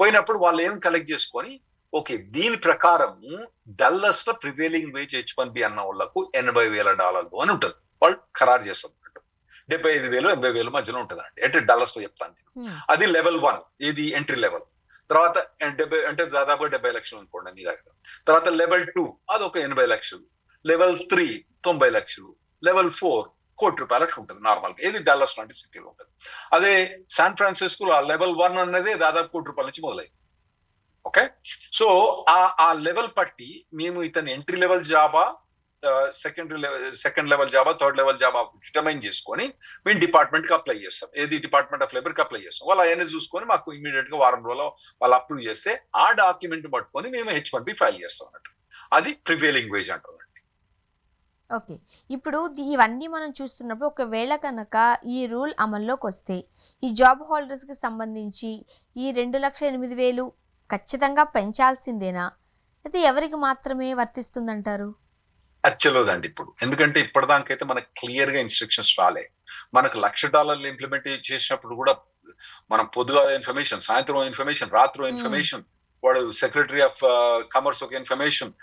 పోయినప్పుడు వాళ్ళు ఏం కలెక్ట్ చేసుకొని, ఓకే దీని ప్రకారం డల్లస్ లో ప్రివేలింగ్ వేజ్ H1B అన్న వాళ్ళకు $80,000 అని ఉంటుంది. వాళ్ళు ఖరారు చేస్తారు. 75,000 80,000 మధ్యలో ఉంటుంది అండి. అంటే డల్లస్ లో చెప్తాను నేను. అది లెవెల్ 1, ఇది ఎంట్రీ లెవెల్. తర్వాత 70 అంటే దాదాపు 70 లక్షలు అనుకోండి నీ దగ్గర. తర్వాత లెవెల్ 2 అది ఒక 80 లక్షలు, లెవెల్ 3 90 లక్షలు, లెవెల్ 4 ₹1,00,00,000 ఉంటుంది నార్మల్ గా. ఇది డల్లస్ లాంటి సిటీలో ఉంటుంది. అదే శాన్ ఫ్రాన్సిస్కోలో ఆ లెవెల్ 1 అనేది దాదాపు ₹1,00,00,000 నుంచి మొదలైంది. ఓకే, సో ఆ లెవెల్ పట్టి మేము ఇతను ఎంట్రీ లెవెల్ జాబా, సెకండ్ లెవెల్ జాబా, థర్డ్ లెవెల్ జాబా డిటర్మైన్ చేసుకొని మేము డిపార్ట్మెంట్ కి అప్లై చేస్తాం. ఏది డిపార్ట్మెంట్ ఆఫ్ లేబర్ కి అప్లై చేస్తాం. వాళ్ళు అవన్నీ చూసుకొని మాకు ఇమీడియట్ గా వారం రోజుల్లో వాళ్ళు అప్రూవ్ చేస్తే ఆ డాక్యుమెంట్ పట్టుకొని మేము H1B ఫైల్ చేస్తాం అన్నట్టు. అది ప్రివేలింగ్ వేజ్ అంటారు. ఓకే. ఇప్పుడు ఇవన్నీ మనం చూస్తున్నప్పుడు ఒకవేళ కనుక ఈ రూల్ అమల్లోకి వస్తే ఈ జాబ్ హోల్డర్స్కి సంబంధించి ఈ 2,08,000 ఖచ్చితంగా పెంచాల్సిందేనా, అయితే ఎవరికి మాత్రమే వర్తిస్తుందంటారు? అచ్చలేదండి ఇప్పుడు. ఎందుకంటే ఇప్పటిదాకైతే మనకు క్లియర్ గా ఇన్స్ట్రక్షన్స్ రాలే. మనకు $1,00,000 ఇంప్లిమెంట్ చేసినప్పుడు కూడా మనం పొద్దుగా ఇన్ఫర్మేషన్, సాయంత్రం ఇన్ఫర్మేషన్, రాత్రి ఇన్ఫర్మేషన్, వాడు సెక్రటరీ ఆఫ్ కామర్స్ ఒక information,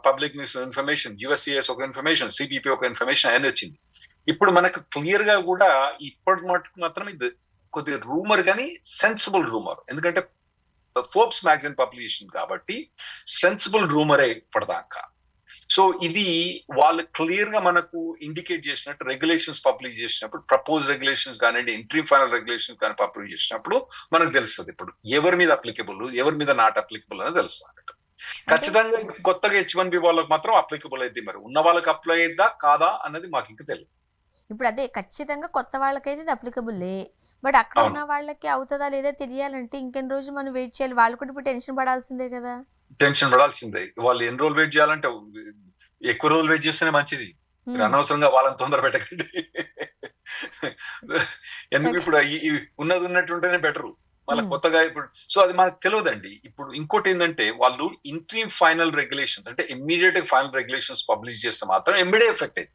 public minister information, USCIS ఒక ఇన్ఫర్మేషన్, CBP ఒక ఇన్ఫర్మేషన్ అనేది వచ్చింది. ఇప్పుడు మనకు క్లియర్ గా కూడా ఇప్పటి మటుకు మాత్రం ఇది కొద్దిగా రూమర్ కానీ సెన్సిబుల్ రూమర్. ఎందుకంటే ఫోర్బ్స్ మ్యాగజైన్ పబ్లికేషన్ కాబట్టి సెన్సిబుల్ రూమరే ఇప్పటిదాకా. సో ఇది వాళ్ళు క్లియర్ గా మనకు ఇండికేట్ చేసినట్టు రెగ్యులేషన్స్ పబ్లిష్ చేసినప్పుడు, ప్రపోజ్ రెగ్యులేషన్స్ కానివ్వండి, ఎంట్రీ ఫైనల్ రెగ్యులేషన్స్ కానీ పబ్లిష్ చేసినప్పుడు మనకు తెలుస్తుంది ఇప్పుడు ఎవరి మీద అప్లికబుల్, ఎవరి మీద నాట్ అప్లికబుల్ అని తెలుస్తుంది అన్నట్టు. ఖచ్చితంగా కొత్తగా H1B వాళ్ళకి మాత్రం అప్లికబుల్ అయితే, మరి ఉన్న వాళ్ళకి అప్లై అయ్యిద్దా కాదా అన్నది మాకు ఇంకా తెలియదు. ఇప్పుడు అదే ఖచ్చితంగా కొత్త వాళ్ళకైతే ఇది అప్లికబుల్లే, బట్ అక్కడ ఉన్న వాళ్ళకి అవుతుందా లేదా తెలియాలంటే ఇంకెన్ని రోజులు మనం వెయిట్ చేయాలి? వాళ్ళు కూడా ఇప్పుడు టెన్షన్ పడాల్సిందే కదా. టెన్షన్ పడాల్సిందే. వాళ్ళు ఎన్ని రోజులు వెయిట్ చేయాలంటే ఎక్కువ రోజులు వెయిట్ చేస్తేనే మంచిది. అనవసరంగా వాళ్ళని తొందర పెట్టకండి. ఎందుకు ఇప్పుడు ఉన్నది ఉన్నట్టుంటేనే బెటరు. మళ్ళీ కొత్తగా ఇప్పుడు సో అది మనకు తెలియదండి. ఇప్పుడు ఇంకోటి ఏంటంటే, వాళ్ళు ఇంట్రీమ్ ఫైనల్ రెగ్యులేషన్స్ అంటే ఇమ్మీడియట్ ఫైనల్ రెగ్యులేషన్స్ పబ్లిష్ చేస్తే మాత్రం ఇమ్మీడియట్ ఎఫెక్ట్ అయింది.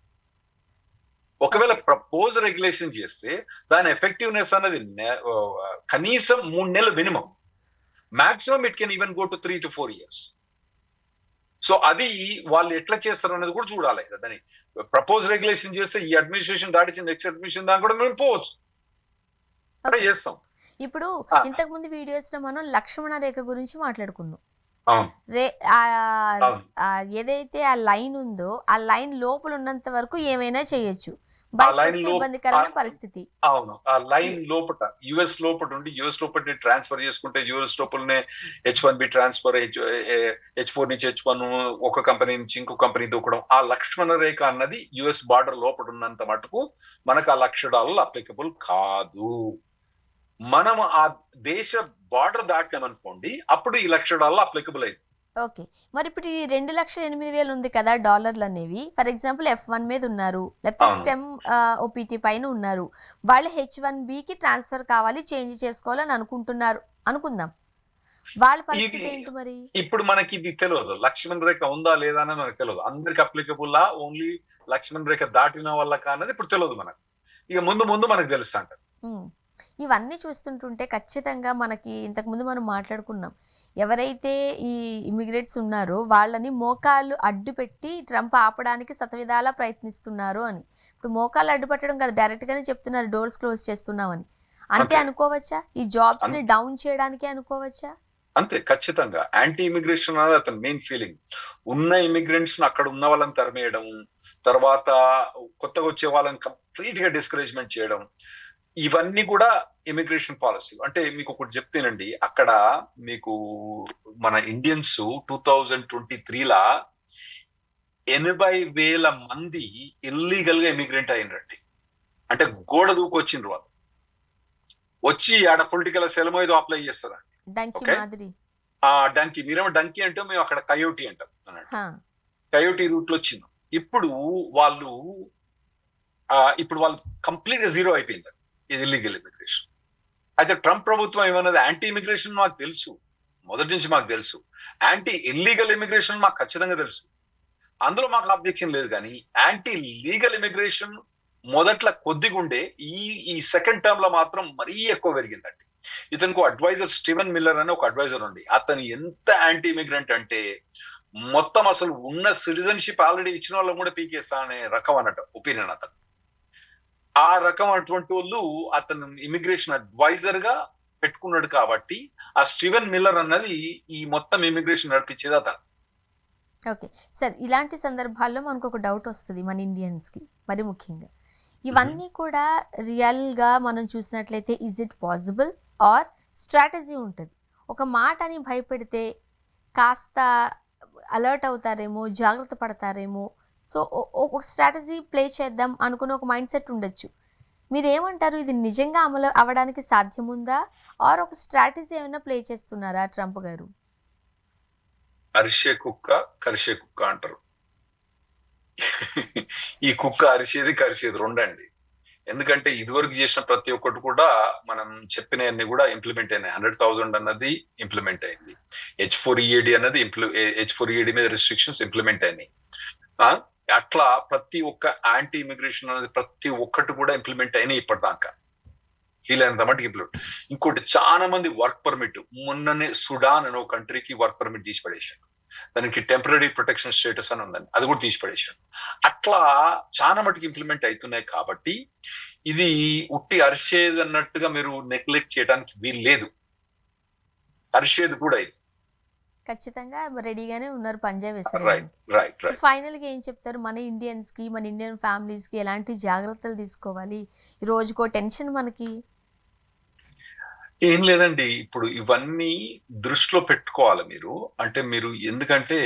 ఒకవేళ ప్రపోజ్ రెగ్యులేషన్ చేస్తే దాని ఎఫెక్టివ్నెస్ అనేది కనీసం 3 నెలలు minimum, maximum it can even go to 3 to 4 years. So అది వాళ్ళు ఎట్లా చేస్తారు అనేది కూడా చూడాలి. దాన్ని ప్రపోజ్ రెగ్యులేషన్ చేస్తే ఈ అడ్మినిస్ట్రేషన్ దాటించి నెక్స్ట్ అడ్మినిస్ట్రేషన్ దాకా కూడా మేము పోవచ్చు, అదే చేస్తాం. ఇప్పుడు ఇంతకు ముందు వీడియోస్ లో మనం లక్ష్మణ రేఖ గురించి మాట్లాడుకున్నాం. ఏదైతే ఆ లైన్ ఉందో ఆ లైన్ లోపల ఉన్నంత వరకు ఏమైనా చేయొచ్చు, ఇబ్బందికరమైన పరిస్థితి. అవును, ఆ లైన్ లోపల యుఎస్ లోపల ఉండి యుఎస్ లోపల ట్రాన్స్ఫర్ చేసుకుంటే యుఎస్ లోపలనే H1B ట్రాన్స్ఫర్, H4 నుంచి H1 ఒక కంపెనీ నుంచి ఇంకో కంపెనీ దూకడం, ఆ లక్ష్మణ రేఖ అన్నది యుఎస్ బార్డర్ లోపల ఉన్నంత మటుకు మనకు ఆ $1,00,000 అప్లికబుల్ కాదు. మనం ఆ దేశ బార్డర్ దాటామనుకోండి, అప్పుడు ఈ $1,00,000 అప్లికబుల్ అయింది. ఓకే, మరి ఇప్పుడు ఈ 2,08,000 ఉంది కదా డాలర్లు అనేవి, ఫర్ ఎగ్జాంపుల్ F1 మీద ఉన్నారు, లేకపోతే స్టెమ్ OPT పైన ఉన్నారు, వాళ్ళు H1B కి ట్రాన్స్ఫర్ కావాలి, చేంజ్ చేసుకోవాలని అనుకుంటున్నారు అనుకుందాం, వాళ్ళ పరిస్థితి ఏంటి మరి? ఇప్పుడు మనకి ఇది తెలియదు, లక్ష్మణ రేఖ ఉందా లేదా అని మనకు తెలియదు. అందరికి అప్లికబుల్లా, ఓన్లీ లక్ష్మణ రేఖ దాటిన వాళ్ళ అన్నది ఇప్పుడు తెలియదు మనకు. ఇక ముందు మనకు తెలుస్తా. ఇవన్నీ చూస్తుంటుంటే ఖచ్చితంగా మనకి ఇంతకుముందు మనం మాట్లాడుకున్నాం, ఎవరైతే ఈ ఇమిగ్రేట్స్ ఉన్నారో వాళ్ళని మోకాళ్ళు అడ్డు పెట్టి ట్రంప్ ఆపడానికి శతవిధాలా ప్రయత్నిస్తున్నారు అని. ఇప్పుడు మోకాళ్ళు అడ్డు పెట్టడం కాదు, డైరెక్ట్గానే చెప్తున్నారు డోర్స్ క్లోజ్ చేస్తున్నామని. అంతే అంతే అనుకోవచ్చా? ఈ జాబ్స్ని డౌన్ చేయడానికే అనుకోవచ్చా? అంతే ఖచ్చితంగా యాంటీ ఇమిగ్రేషన్ అనేది అతని మెయిన్ ఫీలింగ్. ఉన్న ఇమిగ్రెంట్స్ అక్కడ ఉన్న వాళ్ళని తరిమేయడం, తర్వాత కొత్తగా వచ్చే వాళ్ళని కంప్లీట్ గా డిస్కరేజ్మెంట్ చేయడం, ఇవన్నీ కూడా ఇమిగ్రేషన్ పాలసీ. అంటే మీకు ఒకటి చెప్తేనండి, అక్కడ మీకు మన ఇండియన్స్ 2023లా 80,000 మంది ఇల్లీగల్ గా ఇమిగ్రెంట్ అయినరండి. అంటే గోడ దూకొచ్చిండ్రు వాళ్ళు, వచ్చి ఆడ పొలిటికల్ అసైలం ఏదో అప్లై చేస్తారండి. డంకి ఓకే, మాదిరి. ఆ డంకి, మీరేమో డంకి అంటే మేము అక్కడ కయోటి అంటాం అన్నట్టు. హా. కయోటి రూట్ లో వచ్చింది. ఇప్పుడు వాళ్ళు ఇప్పుడు వాళ్ళు కంప్లీట్ గా జీరో అయిపోయింది ఇది ఇల్లీగల్ ఇమిగ్రేషన్. అయితే ట్రంప్ ప్రభుత్వం ఏమన్నది, యాంటీ ఇమిగ్రేషన్ మాకు తెలుసు, మొదటి నుంచి మాకు తెలుసు, యాంటీ ఇల్లీగల్ ఇమిగ్రేషన్ మాకు ఖచ్చితంగా తెలుసు, అందులో మాకు అబ్జెక్షన్ లేదు. కానీ యాంటీ లీగల్ ఇమిగ్రేషన్ మొదట్లో కొద్దిగా ఉండే, ఈ సెకండ్ టర్మ్ లో మాత్రం మరీ ఎక్కువ పెరిగిందండి. ఇతనికి అడ్వైజర్ స్టీవెన్ మిల్లర్ అని ఒక అడ్వైజర్ ఉంది. అతను ఎంత యాంటీ ఇమిగ్రెంట్ అంటే మొత్తం అసలు ఉన్న సిటిజన్షిప్ ఆల్రెడీ ఇచ్చిన వాళ్ళని కూడా పీకేస్తా అనే రకం అన్నట్టు ఒపీనియన్ అతను. ఆ రకం అటువంటి వాళ్ళు అతను ఇమిగ్రేషన్ అడ్వైజర్ గా పెట్టుకున్నాడు. కాబట్టి ఆ స్టీవెన్ మిల్లర్ అన్నది ఈ మొత్తం ఇమిగ్రేషన్ నడిపించేది అతను. ఓకే సార్, ఇలాంటి సందర్భాల్లో మనకు ఒక డౌట్ వస్తుంది మన ఇండియన్స్కి మరి ముఖ్యంగా. ఇవన్నీ కూడా రియల్గా మనం చూసినట్లయితే is it possible are strategy ఉంటుంది? ఒక మాటని భయపెడితే కాస్త అలర్ట్ అవుతారేమో, జాగ్రత్త పడతారేమో, సో ఒక స్ట్రాటజీ ప్లే చేద్దాం అనుకున్న ఒక మైండ్ సెట్ ఉండొచ్చు. మీరేమంటారు, ఇది నిజంగా అమలు అవ్వడానికి సాధ్యముందా ఆర్ ఒక స్ట్రాటజీ ఏమైనా ప్లే చేస్తున్నారా ట్రంప్ గారు? అరిసే కుక్క కరిసే కుక్క అంటారు. ఈ కుక్క అరిసేది కరిసేది రెండండి. ఎందుకంటే ఇదివరకు చేసిన ప్రతి ఒక్కటి కూడా మనం చెప్పినవన్నీ కూడా ఇంప్లిమెంట్ అయినాయి. 100,000 అన్నది ఇంప్లిమెంట్ అయింది. H4EAD అన్నది H4EAD మీద రిస్ట్రిక్షన్స్ ఇంప్లిమెంట్ అయినాయి. అట్లా ప్రతి ఒక్క యాంటీ ఇమిగ్రేషన్ అనేది ప్రతి ఒక్కటి కూడా ఇంప్లిమెంట్ అయినాయి ఇప్పటిదాకా, ఫీల్ అయినంత మటుకు ఇంప్లిమెంట్. ఇంకోటి, చాలా మంది వర్క్ పర్మిట్, మొన్ననే సుడాన్ అనే ఒక కంట్రీకి వర్క్ పర్మిట్ తీసి పడేసాడు. దానికి టెంపరీ ప్రొటెక్షన్ స్టేటస్ అని ఉందని, అది కూడా తీసి పడేసాడు. అట్లా చాలా మటుకు ఇంప్లిమెంట్ అవుతున్నాయి. కాబట్టి ఇది ఉట్టి అరిసేది అన్నట్టుగా మీరు నెగ్లెక్ట్ చేయడానికి వీలు లేదు. అరిసేది కూడా ఇది ఖచ్చితంగా రెడీగానే ఉన్నారు పంజా వేసారు. రైట్. ఫైనల్ గా ఏం చెప్తారు మన ఇండియన్స్ కి, మన ఇండియన్ ఫ్యామిలీస్ కి ఎలాంటి జాగ్రత్తలు తీసుకోవాలి? ఈ రోజుకో టెన్షన్ మనకి. ఏం లేదండి, ఇప్పుడు ఇవన్నీ దృష్టిలో పెట్టుకోవాలి మీరు. అంటే మీరు, ఎందుకంటే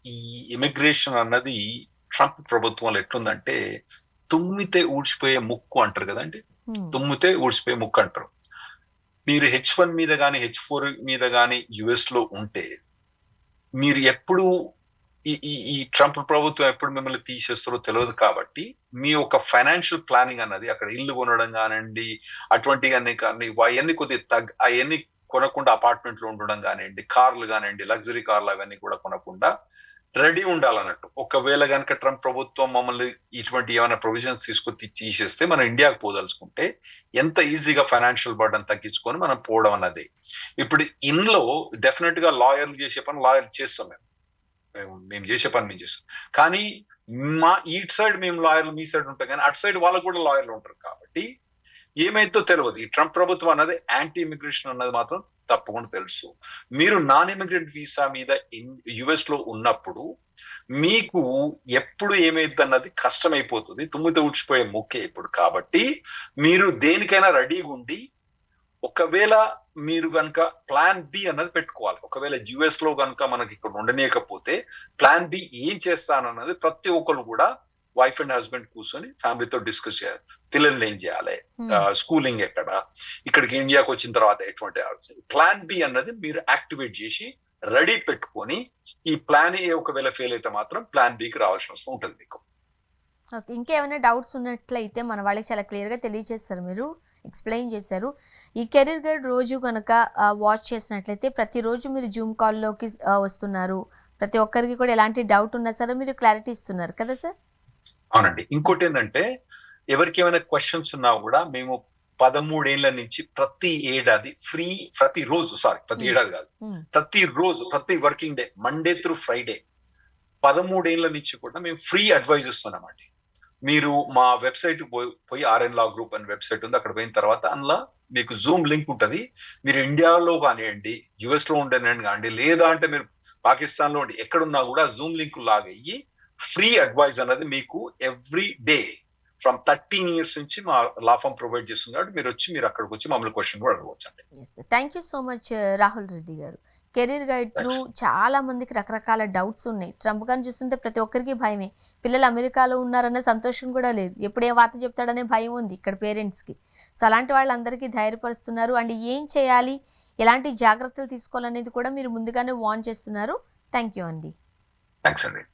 ఈ ఇమిగ్రేషన్ అన్నది ట్రంప్ ప్రభుత్వంలో ఎట్లుందంటే తుమ్మితే ఊడ్చిపోయే ముక్కు అంటారు కదండి. తుమ్మితే ఊడ్చిపోయే ముక్కు అంటారు. మీరు H1 మీద కానీ H4 మీద కానీ యుఎస్ లో ఉంటే మీరు ఎప్పుడు ఈ ట్రంప్ ప్రభుత్వం ఎప్పుడు మిమ్మల్ని తీసేస్తారో తెలియదు. కాబట్టి మీ యొక్క ఫైనాన్షియల్ ప్లానింగ్ అన్నది, అక్కడ ఇల్లు కొనడం కానివ్వండి, అటువంటివన్నీ కానీ అవన్నీ కొద్దిగా అవన్నీ కొనకుండా అపార్ట్మెంట్ లో ఉండడం కానివ్వండి, కార్లు కానివ్వండి, లగ్జరీ కార్లు అవన్నీ కూడా కొనకుండా రెడీ ఉండాలన్నట్టు. ఒకవేళ కనుక ట్రంప్ ప్రభుత్వం మమ్మల్ని ఇటువంటి ఏమైనా ప్రొవిజన్స్ తీసుకొచ్చి తీసేస్తే మనం ఇండియాకు పోదలుచుకుంటే ఎంత ఈజీగా ఫైనాన్షియల్ బర్డన్ తగ్గించుకొని మనం పోవడం అన్నది. ఇప్పుడు ఇన్లో డెఫినెట్ గా లాయర్లు చేసే పని లాయర్లు చేస్తాం, మేము చేసే పని మేము చేస్తాం. కానీ మా ఇటు సైడ్ మేము లాయర్లు, మీ సైడ్ ఉంటాం, కానీ అటు సైడ్ వాళ్ళకు కూడా లాయర్లు ఉంటారు. కాబట్టి ఏమైతే తెలియదు. ఈ ట్రంప్ ప్రభుత్వం అన్నది యాంటీ ఇమిగ్రేషన్ అన్నది మాత్రం తప్పకుండా తెలుసు. మీరు నాన్ ఇమిగ్రెంట్ వీసా మీద యుఎస్ లో ఉన్నప్పుడు మీకు ఎప్పుడు ఏమైంది అన్నది కష్టమైపోతుంది. తుమ్మితో ఊడ్చిపోయే ముక్కే ఇప్పుడు. కాబట్టి మీరు దేనికైనా రెడీగా ఉండి, ఒకవేళ మీరు కనుక ప్లాన్ బి అన్నది పెట్టుకోవాలి. ఒకవేళ యుఎస్ లో కనుక మనకి ఇక్కడ ఉండనీయకపోతే ప్లాన్ బి ఏం చేస్తానన్నది ప్రతి ఒక్కరు కూడా వైఫ్ అండ్ హస్బెండ్ కూర్చొని ఫ్యామిలీతో డిస్కస్ చేయాలి. పిల్లల్ని ఏం చేయాలి, స్కూలింగ్ ఎక్కడ, ఇక్కడికి ఇండియాకి వచ్చిన తర్వాత ఎటువంటి ప్లాన్ బి అన్నది మీరు యాక్టివేట్ చేసి రెడీ పెట్టుకొని, ఈ ప్లాన్ ఏ ఒకవేళ ఫెయిల్ అయితే మాత్రం ప్లాన్ బికి రావాల్సిన అవసరం ఉంటుంది మీకు. ఓకే, ఇంకేమైనా డౌట్స్ ఉన్నట్లయితే మన వాళ్ళకి చాలా క్లియర్గా తెలియజేస్తారు, మీరు ఎక్స్ప్లెయిన్ చేశారు. ఈ కెరీర్ గైడ్ రోజు కనుక వాచ్ చేసినట్లయితే ప్రతిరోజు మీరు జూమ్ కాల్లోకి వస్తున్నారు. ప్రతి ఒక్కరికి కూడా ఎలాంటి డౌట్ ఉన్నా సరే మీరు క్లారిటీ ఇస్తున్నారు కదా సార్? అవునండి. ఇంకోటి ఏంటంటే, ఎవరికి ఏమైనా క్వశ్చన్స్ ఉన్నా కూడా మేము 13 ఏళ్ల నుంచి ప్రతి ఏడాది ప్రతి ఏడాది కాదు, ప్రతి working day, Monday through Friday 13 ఏళ్ల నుంచి కూడా మేము ఫ్రీ అడ్వైజ్ ఇస్తున్నామండి. మీరు మా వెబ్సైట్ పోయి RN Law Group అని వెబ్సైట్ ఉంది, అక్కడ పోయిన తర్వాత అందులో మీకు జూమ్ లింక్ ఉంటది. మీరు ఇండియాలో కానివ్వండి, యుఎస్ లో ఉండేనండి కానివ్వండి, లేదా అంటే మీరు పాకిస్తాన్ లో ఉండి ఎక్కడున్నా కూడా జూమ్ లింక్ లాగయ్యి ఫ్రీ అడ్వైజ్ అనేది మీకు ఎవ్రీ డే ఫ్రమ్ 13 years నుంచి మా లా ఫామ్ ప్రొవైడ్ చేస్తుంది. కాబట్టి మీరు అక్కడికి వచ్చి మమ్మల్ని క్వశ్చన్ కూడా అడగవచ్చు అండి. Thank you so much Rahul Reddy గారు. కెరీర్ గైడ్ త్రూ చాలా మందికి రకరకాల డౌట్స్ ఉన్నాయి. ట్రంప్ గారిని చూస్తుంటే ప్రతి ఒక్కరికి భయమే. పిల్లలు అమెరికాలో ఉన్నారన్న సంతోషం కూడా లేదు. ఎప్పుడు ఏ వార్త చెప్తాడనే భయం ఉంది ఇక్కడ పేరెంట్స్కి. సో అలాంటి వాళ్ళందరికీ ధైర్యపరుస్తున్నారు. అండ్ ఏం చేయాలి, ఎలాంటి జాగ్రత్తలు తీసుకోవాలనేది కూడా మీరు ముందుగానే వార్న్ చేస్తున్నారు. థ్యాంక్ యూ అండి. థ్యాంక్స్ అండి.